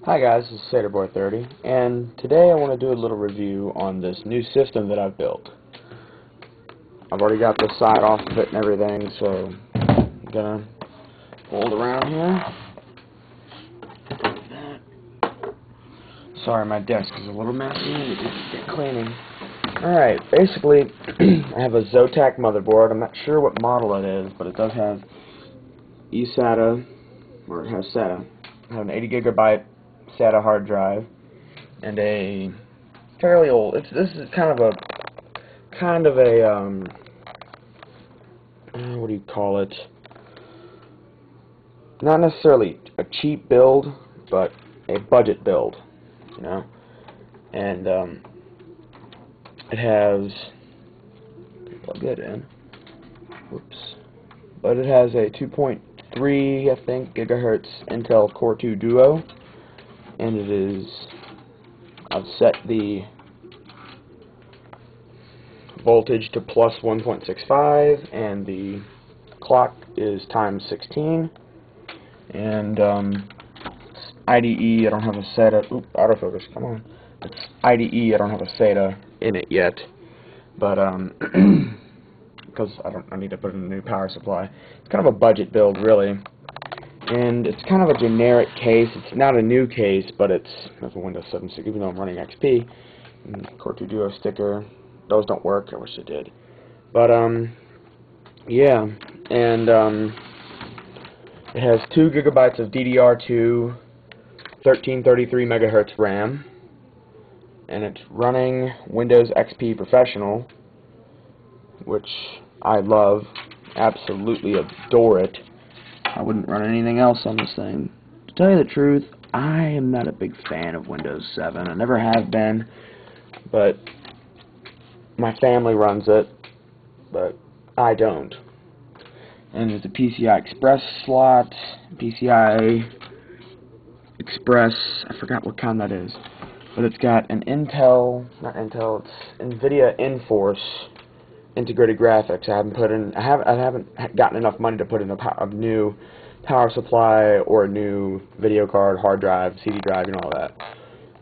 Hi guys, this is SatyRboy30, and today I want to do a little review on this new system that I've built. I've already got the side off of it and everything, so I'm gonna fold around here. Sorry, my desk is a little messy and it needs to get cleaning. Alright, basically, I have a Zotac motherboard. I'm not sure what model it is, but it does have eSATA, or it has SATA. I have an 80 gigabyte SATA hard drive and a fairly old. This is kind of a what do you call it? Not necessarily a cheap build, but a budget build, you know. And it has, plug it in. Whoops. But it has a 2.3, I think, gigahertz Intel Core 2 Duo. And it is, I've set the voltage to plus 1.65 and the clock is times 16, and IDE, I don't have a SATA, autofocus, come on, it's IDE, I don't have a SATA in it yet, but because I need to put in a new power supply. It's kind of a budget build, really. And it's kind of a generic case. It's not a new case, but it's a Windows 7 sticker, even though I'm running XP. And Core 2 Duo sticker. Those don't work. I wish they did. But, yeah. And, it has 2 gigabytes of DDR2 1333 megahertz RAM. And it's running Windows XP Professional, which I love. Absolutely adore it. I wouldn't run anything else on this thing. To tell you the truth, I am not a big fan of Windows 7. I never have been, but my family runs it, but I don't. And there's a PCI Express slot, PCI Express, I forgot what kind that is, but it's got an it's Nvidia NForce integrated graphics. I haven't gotten enough money to put in a new power supply or a new video card, hard drive, CD drive, and all that.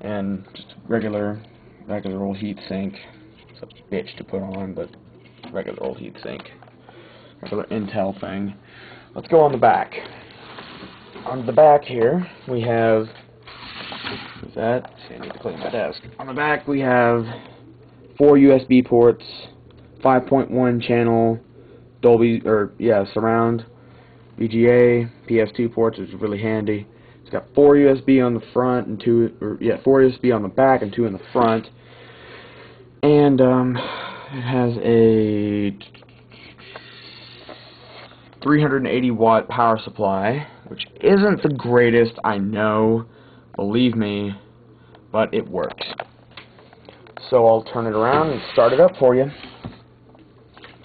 And just regular old heat sink. Such a bitch to put on, but regular old heat sink. Regular Intel thing. Let's go on the back. On the back here we have, what's that? See, I need to clean my desk. On the back we have 4 USB ports, 5.1 channel Dolby, surround, VGA, PS2 ports, which is really handy. It's got 4 USB on the front and 4 USB on the back and 2 in the front. And it has a 380 watt power supply, which isn't the greatest, I know, believe me, but it works. So I'll turn it around and start it up for you.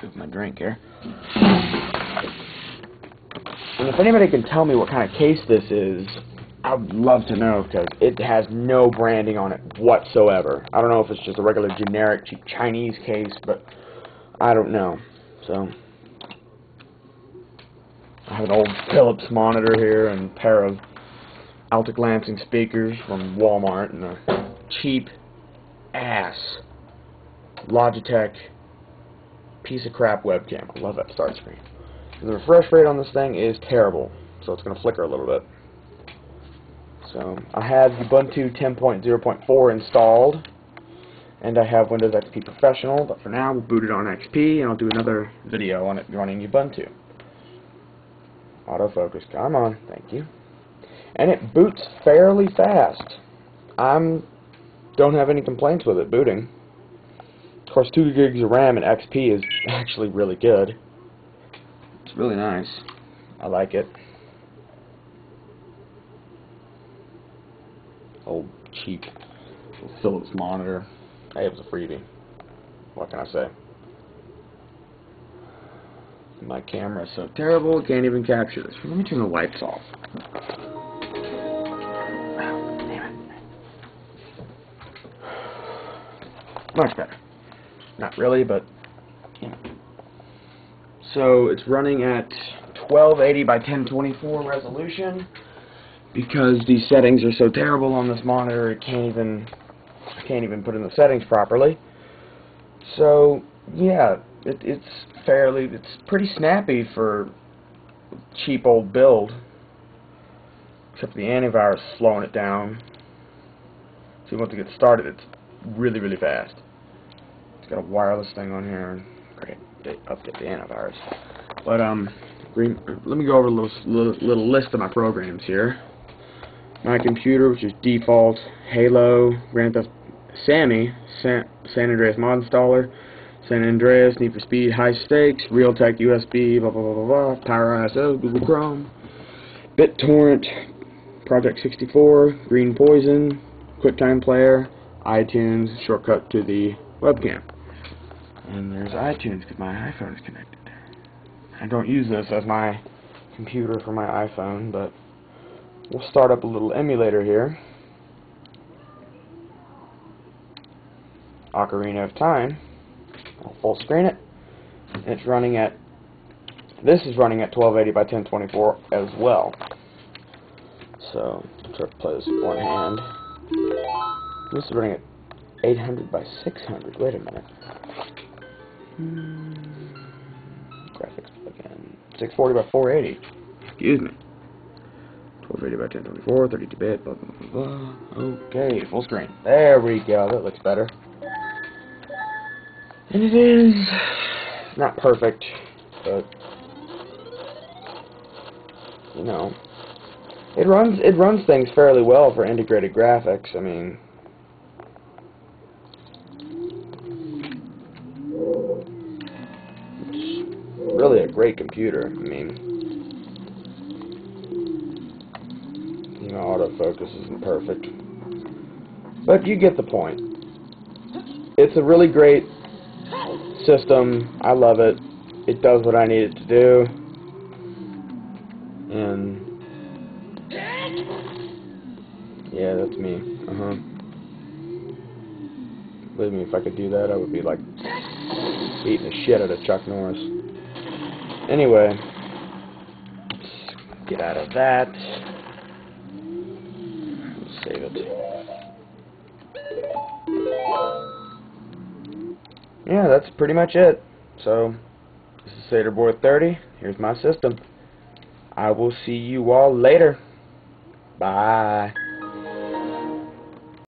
With my drink here. And if anybody can tell me what kind of case this is, I would love to know, because it has no branding on it whatsoever. I don't know if it's just a regular generic cheap Chinese case, but I don't know. So I have an old Philips monitor here and a pair of Altic Lansing speakers from Walmart and a cheap ass Logitech piece of crap webcam. I love that start screen. And the refresh rate on this thing is terrible, so it's going to flicker a little bit. So I have Ubuntu 10.0.4 installed, and I have Windows XP Professional, but for now we'll boot it on XP, and I'll do another video on it running Ubuntu. Autofocus, come on, thank you. And it boots fairly fast. Don't have any complaints with it booting. Of course, 2 gigs of RAM and XP is actually really good. It's really nice. I like it. Old cheap Philips monitor. Hey, it was a freebie. What can I say? My camera is so terrible, it can't even capture this. Let me turn the lights off. Oh, damn it. Much better. Not really, but you know. So it's running at 1280 by 1024 resolution, because these settings are so terrible on this monitor, I can't even put in the settings properly. So yeah, it's pretty snappy for cheap old build, except the antivirus is slowing it down. So once it gets started, it's really, really fast. It's got a wireless thing on here. Great, update the antivirus. But let me go over a little list of my programs here. My computer, which is default, Halo, Grand Theft Sammy, San Andreas mod installer, San Andreas, Need for Speed, High Stakes, Realtek USB, blah blah blah blah blah, Power ISO, Google Chrome, BitTorrent, Project 64, Green Poison, QuickTime Player, iTunes, shortcut to the webcam. And there's iTunes because my iPhone is connected. I don't use this as my computer for my iPhone, but we'll start up a little emulator here. Ocarina of Time. I'll full screen it. And it's running at, this is running at 1280 by 1024 as well. So, I'll try to play this with one hand. This is running at 800 by 600. Wait a minute. Graphics again. 640 by 480. Excuse me. 1280 by 1024, 32-bit, blah, blah, blah, blah. Okay, full screen. There we go. That looks better. And it is not perfect, but you know, it runs things fairly well for integrated graphics. I mean, it's really a great computer. I mean, you know, autofocus isn't perfect, but you get the point. It's a really great system. I love it. It does what I need it to do. And yeah, that's me. Believe me, if I could do that, I would be like eating the shit out of Chuck Norris. Anyway, let's get out of that. Let's save it. Yeah, that's pretty much it. So, this is Saterboy 30. Here's my system. I will see you all later. Bye.